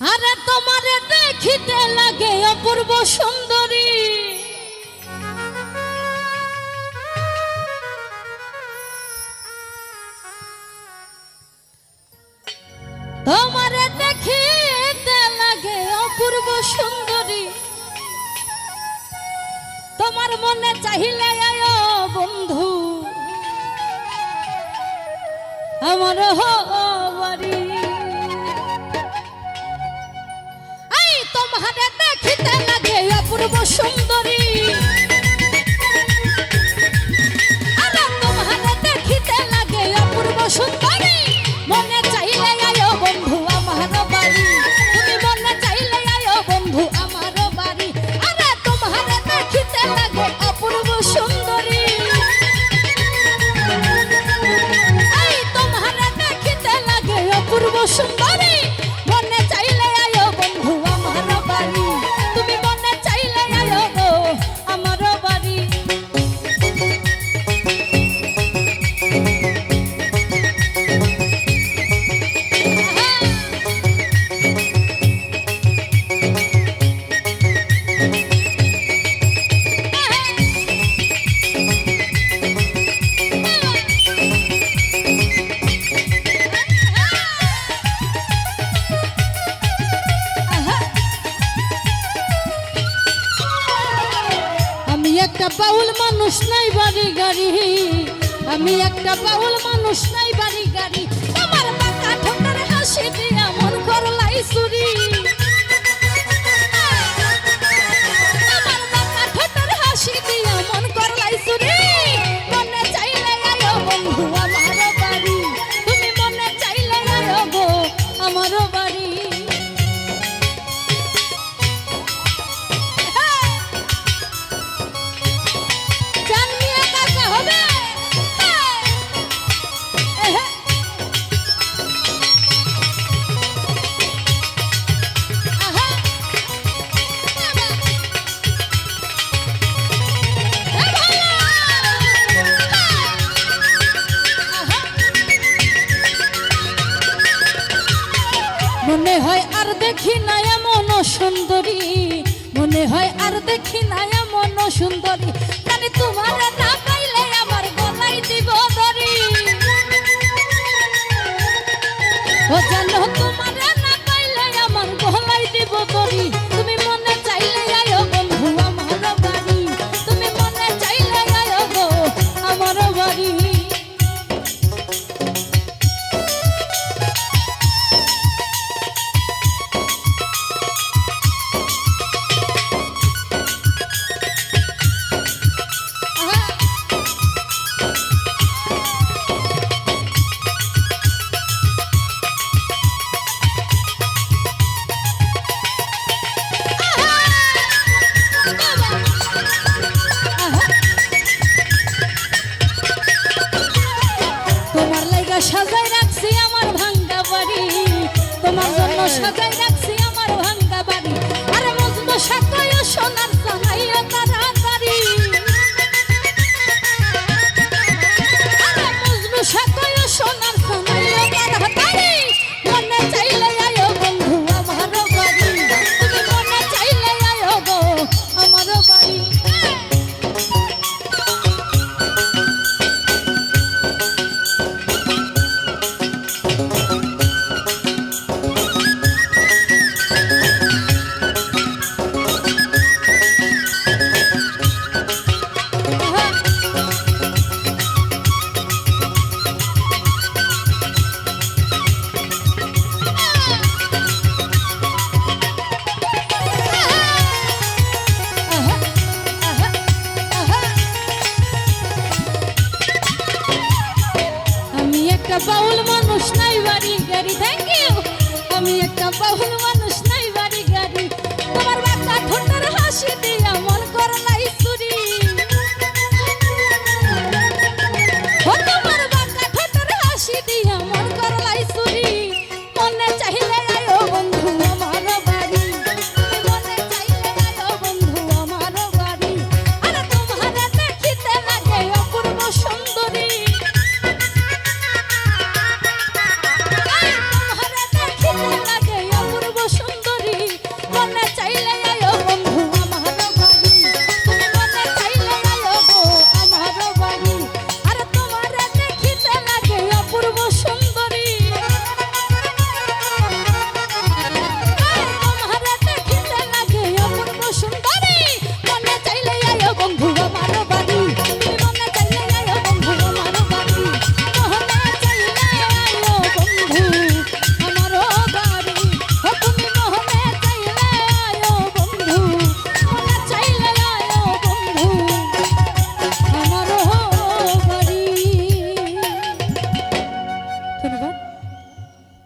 আরে তোমারে দেখিতে লাগে অপূর্ব সুন্দরী, তোমারে দেখিতে লাগে অপূর্ব সুন্দরী। তোমার মনে চাহিলে আয়ো বন্ধু আমার বাড়ি। এই তোমারে দেখিতে লাগে অপূর্ব সুন্দরী, আরে তোমারে দেখিতে লাগে অপূর্ব সুন্দরী। মনে চাইলে আয়ো বন্ধু আমার বাড়ি, তুমি মনে চাইলে আয়ো বন্ধু আমার বাড়ি। আরে তোমারে দেখিতে লাগে অপূর্ব সুন্দরী, এই তোমারে দেখিতে লাগে অপূর্ব সুন্দরী। মনে চাইলে আয়ো বন্ধু আমার বাড়ি, তুমি মনে চাইলে আয়ো গো আমার বাড়ি। আমি একটা বাউল মানুষ নাই বাড়ি গাড়ি, আমি একটা বাউল মানুষ নাই বাড়ি গাড়ি। তোমার বাঁকা ঠোঁটের হাসি দিয়া মন করলাই চুরি, তোমার বাঁকা ঠোঁটের হাসি দিয়া মন করলাই চুরি। মনে চাইলে আয়ো বন্ধু আমার বাড়ি, তুমি মনে চাইলে আয়ো গো আমার বাড়ি। মনে হয় আর দেখি না এমন সুন্দরী, মনে হয় আর দেখি না এমন সুন্দরী। জানি তোমার না পাইলে আমার গলাই দিব দড়ি, ও জানো তোমার না পাইলে আমার গলাই দিব দড়ি। তুমি মনে চাইলে আয়ো বন্ধু আমার বাড়ি, তুমি মনে চাইলে আয়ো গো আমার বাড়ি। সাজাই রাখছি আমার ভাঙ্গা বাড়ি, তোমার জন্য সাজাই রাখছি আমার ভাঙ্গা বাড়ি। আরে মজনু সাকয় সোনার জানাইয়া তাড়াতাড়ি, আরে মজনু সাকয় সোনার জানাইয়া তাড়াতাড়ি। মনে চাইলে আয়ো বন্ধু আমার বাড়ি, তুমি মনে চাইলে আয়ো গো আমার বাড়ি। বাউল মানুষ নাই বাড়ি গাড়ি, থ্যাংক ইউ। আমি একটা বাউল মানুষ নাই বাড়ি গাড়ি, তোমার বাঁকা ঠোঁটের হাসি দিয়ে